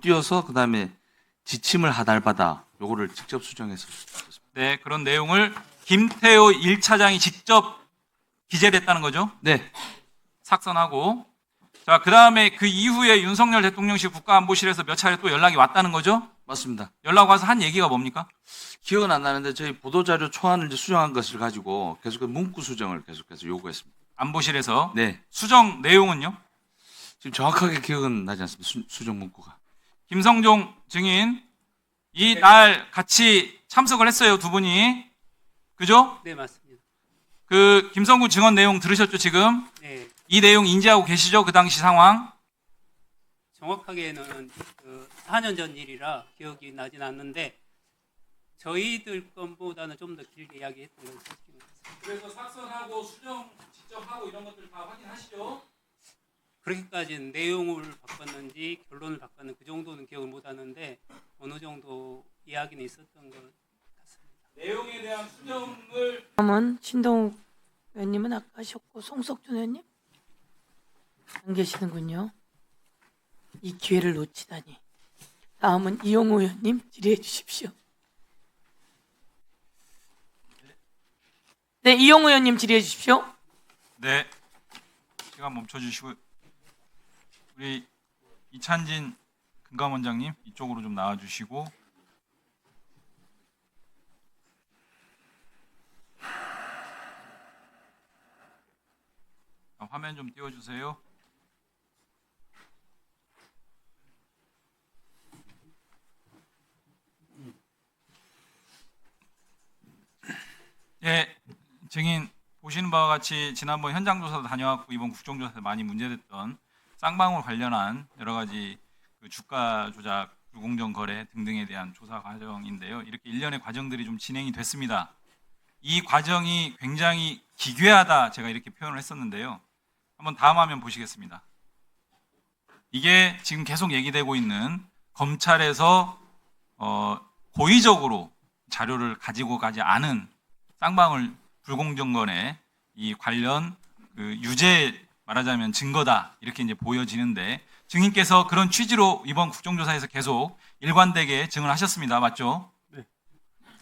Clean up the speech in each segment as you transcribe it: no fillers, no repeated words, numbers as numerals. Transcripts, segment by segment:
띄어서 그다음에 지침을 하달받아 요거를 직접 수정해서 네, 그런 내용을 김태호 1차장이 직접 기재를 했다는 거죠. 네, 삭선하고. 자, 그다음에 그 이후에 윤석열 대통령실 국가안보실에서 몇 차례 또 연락이 왔다는 거죠. 맞습니다. 연락 와서 한 얘기가 뭡니까? 기억은 안 나는데 저희 보도자료 초안을 이제 수정한 것을 가지고 계속 문구 수정을 계속해서 요구했습니다. 안보실에서. 네, 수정 내용은요? 지금 정확하게 기억은 나지 않습니다. 수정 문구가. 김성종 증인 이 날 같이 참석을 했어요, 두 분이. 그죠? 네, 맞습니다. 그 김성구 증언 내용 들으셨죠, 지금? 네, 이 내용 인지하고 계시죠? 그 당시 상황? 정확하게는 그 4년 전 일이라 기억이 나진 않는데 저희들 건보다는 좀 더 길게 이야기했던 건 사실인 것 같습니다. 그래서 삭선하고 수정 직접 하고 이런 것들 다 확인하시죠? 그렇게까지 내용을 바꿨는지 결론을 바꿨는 그 정도는 기억을 못 하는데 어느 정도 이야기는 있었던 것 같습니다. 내용에 대한 수정을 다음은 신동욱 의원님은 아까 하셨고 송석준 의원님 안 계시는군요. 이 기회를 놓치다니. 다음은 이용호 의원님 질의해 주십시오. 네, 이용호 의원님 질의해 주십시오. 네, 시간 멈춰주시고 우리 이찬진 금감원장님 이쪽으로 좀 나와주시고 화면 좀 띄워주세요. 예, 증인 보시는 바와 같이 지난번 현장 조사도 다녀왔고 이번 국정조사에서 많이 문제됐던 쌍방울 관련한 여러 가지 그 주가 조작, 불공정 거래 등등에 대한 조사 과정인데요. 이렇게 일련의 과정들이 좀 진행이 됐습니다. 이 과정이 굉장히 기괴하다 제가 이렇게 표현을 했었는데요. 한번 다음 화면 보시겠습니다. 이게 지금 계속 얘기되고 있는 검찰에서 고의적으로 자료를 가지고 가지 않은 쌍방울 불공정거래 이 관련 그 유죄 말하자면 증거다 이렇게 이제 보여지는데 증인께서 그런 취지로 이번 국정조사에서 계속 일관되게 증언하셨습니다. 맞죠? 네.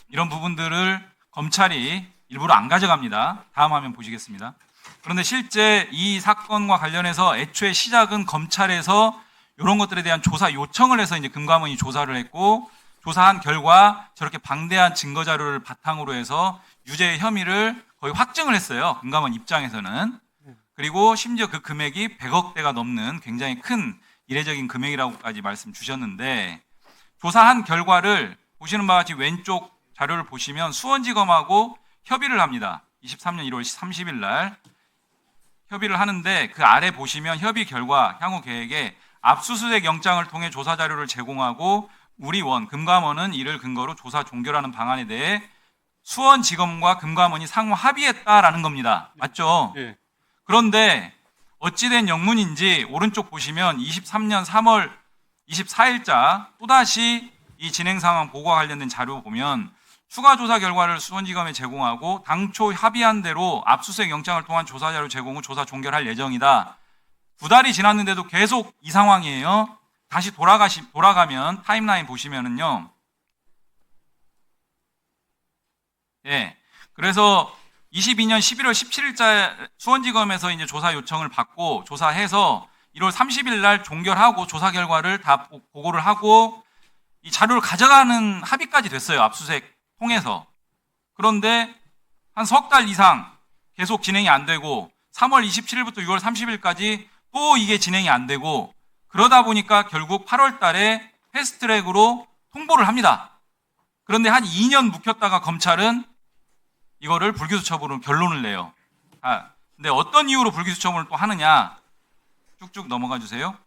이런 부분들을 검찰이 일부러 안 가져갑니다. 다음 화면 보시겠습니다. 그런데 실제 이 사건과 관련해서 애초에 시작은 검찰에서 이런 것들에 대한 조사 요청을 해서 이제 금감원이 조사를 했고 조사한 결과 저렇게 방대한 증거 자료를 바탕으로 해서 유죄 혐의를 거의 확증을 했어요. 금감원 입장에서는. 그리고 심지어 그 금액이 100억대가 넘는 굉장히 큰 이례적인 금액이라고까지 말씀 주셨는데 조사한 결과를 보시는 바와 같이 왼쪽 자료를 보시면 수원지검하고 협의를 합니다. 23년 1월 30일 날 협의를 하는데 그 아래 보시면 협의 결과 향후 계획에 압수수색 영장을 통해 조사 자료를 제공하고 우리 금감원은 이를 근거로 조사 종결하는 방안에 대해 수원지검과 금감원이 상호 합의했다라는 겁니다. 맞죠? 네. 그런데 어찌된 영문인지 오른쪽 보시면 23년 3월 24일자 또다시 이 진행 상황 보고와 관련된 자료 보면 추가 조사 결과를 수원지검에 제공하고 당초 합의한 대로 압수수색 영장을 통한 조사 자료 제공 후 조사 종결할 예정이다. 2달이 지났는데도 계속 이 상황이에요. 다시 돌아가면 타임라인 보시면은요. 예. 그래서 22년 11월 17일자 수원지검에서 이제 조사 요청을 받고 조사해서 1월 30일 날 종결하고 조사 결과를 다 보고를 하고 이 자료를 가져가는 합의까지 됐어요. 압수수색 통해서. 그런데 한 석 달 이상 계속 진행이 안 되고 3월 27일부터 6월 30일까지 또 이게 진행이 안 되고 그러다 보니까 결국 8월 달에 패스트트랙으로 통보를 합니다. 그런데 한 2년 묵혔다가 검찰은 이거를 불기소 처분으로 결론을 내요. 근데 어떤 이유로 불기소 처분을 또 하느냐? 쭉쭉 넘어가 주세요.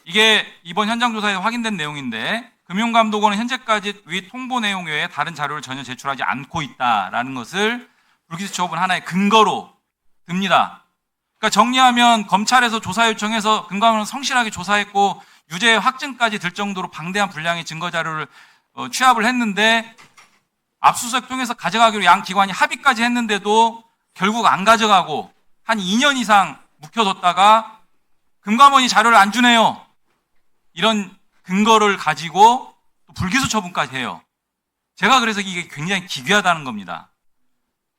이게 이번 현장 조사에서 확인된 내용인데 금융감독원은 현재까지 위 통보 내용 외에 다른 자료를 전혀 제출하지 않고 있다라는 것을 불기소 처분 하나의 근거로 듭니다. 그러니까 정리하면 검찰에서 조사 요청해서 금감원은 성실하게 조사했고 유죄 확증까지 들 정도로 방대한 분량의 증거 자료를 취합을 했는데 압수수색 통해서 가져가기로 양 기관이 합의까지 했는데도 결국 안 가져가고 한 2년 이상 묵혀뒀다가 금감원이 자료를 안 주네요. 이런 근거를 가지고 또 불기소 처분까지 해요. 제가 그래서 이게 굉장히 기괴하다는 겁니다.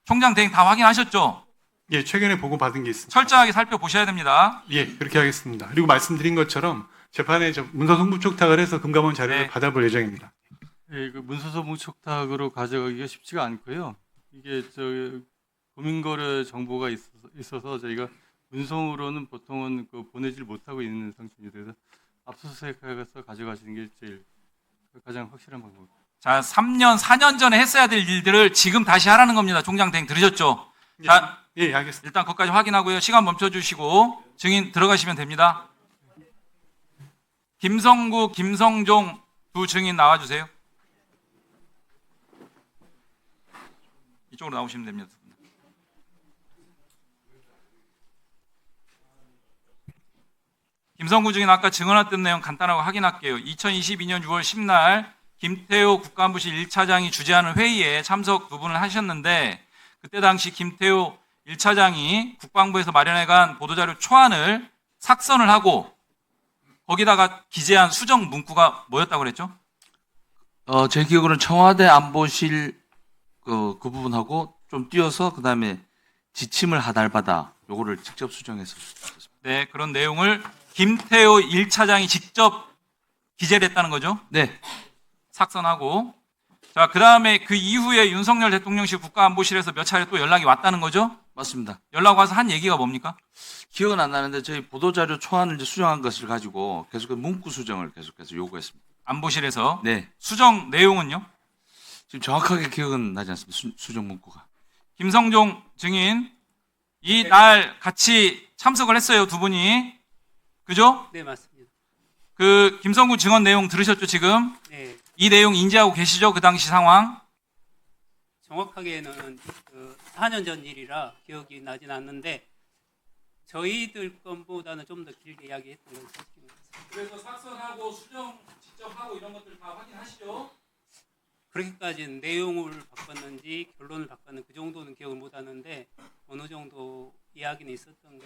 총장 대행 다 확인하셨죠? 예, 최근에 보고 받은 게 있습니다. 철저하게 살펴보셔야 됩니다. 예, 그렇게 하겠습니다. 그리고 말씀드린 것처럼 재판에 문서 송부 촉탁을 해서 금감원 자료를 네. 받아볼 예정입니다. 예, 그 문서서무 촉탁으로 가져가기가 쉽지가 않고요. 이게 고민거래 정보가 있어서 저희가 문송으로는 보통은 보내질 못하고 있는 상태입니다. 그래서 압수수색해서 가져가시는 게 제일 가장 확실한 방법입니다. 자, 3년, 4년 전에 했어야 될 일들을 지금 다시 하라는 겁니다. 총장 대행 들으셨죠? 자, 예, 알겠습니다. 일단 거기까지 확인하고요. 시간 멈춰주시고 증인 들어가시면 됩니다. 김성구, 김성종 두 증인 나와주세요. 이쪽으로 나오시면 됩니다. 김성구 증인 아까 증언했던 내용 간단하고 확인할게요. 2022년 6월 10날 김태호 국가안보실 1차장이 주재하는 회의에 참석 두 분을 하셨는데 그때 당시 김태호 1차장이 국방부에서 마련해간 보도자료 초안을 삭선을 하고 거기다가 기재한 수정 문구가 뭐였다고 그랬죠? 제 기억으로는 청와대 안보실 그 부분하고 좀 띄어서 그다음에 지침을 하달받아 요거를 직접 수정해서 네, 그런 내용을 김태호 1차장이 직접 기재를 했다는 거죠? 네, 삭선하고. 자, 그 다음에 그 이후에 윤석열 대통령실 국가안보실에서 몇 차례 또 연락이 왔다는 거죠? 맞습니다. 연락 와서 한 얘기가 뭡니까? 기억은 안 나는데 저희 보도자료 초안을 이제 수정한 것을 가지고 계속해서 문구 수정을 계속해서 요구했습니다. 안보실에서. 네, 수정 내용은요? 지금 정확하게 기억은 나지 않습니다. 수정 문구가. 김성종 증인, 이 날 같이 참석을 했어요, 두 분이. 그죠? 네, 맞습니다. 그 김성구 증언 내용 들으셨죠, 지금? 네, 이 내용 인지하고 계시죠, 그 당시 상황? 정확하게는 4년 전 일이라 기억이 나진 않는데 저희들 건보다는 좀 더 길게 이야기했던 건 사실인 것 같습니다. 그래서 삭선하고 수정 직접 하고 이런 것들 다 확인하시죠? 그렇게까지는 내용을 바꿨는지 결론을 바꿨는지 그 정도는 기억을 못하는데 어느 정도 이야기는 있었던 것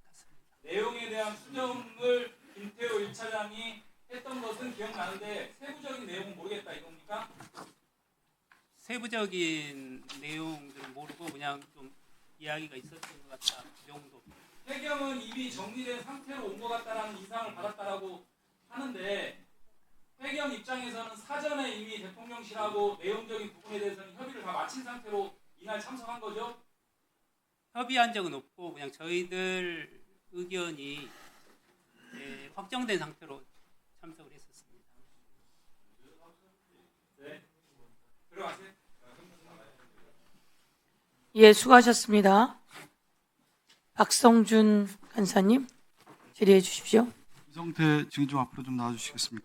같습니다. 내용에 대한 수정을 김태호 1차장이 했던 것은 기억나는데 세부적인 내용은 모르겠다 이겁니까? 세부적인 내용들은 모르고 그냥 좀 이야기가 있었던 것 같다 그 정도. 해경은 이미 정리된 상태로 온 것 같다라는 인상을 받았다라고 하는데 해경 입장에서는 사전에 이미 대통령실하고 내용적인 부분에 대해서는 협의를 다 마친 상태로 이날 참석한 거죠? 협의한 적은 없고 그냥 저희들 의견이 확정된 상태로 참석을 했었습니다. 들어가세요. 예, 수고하셨습니다. 박성준 간사님 질의해 주십시오. 이성태 증인 좀 앞으로 좀 나와주시겠습니까?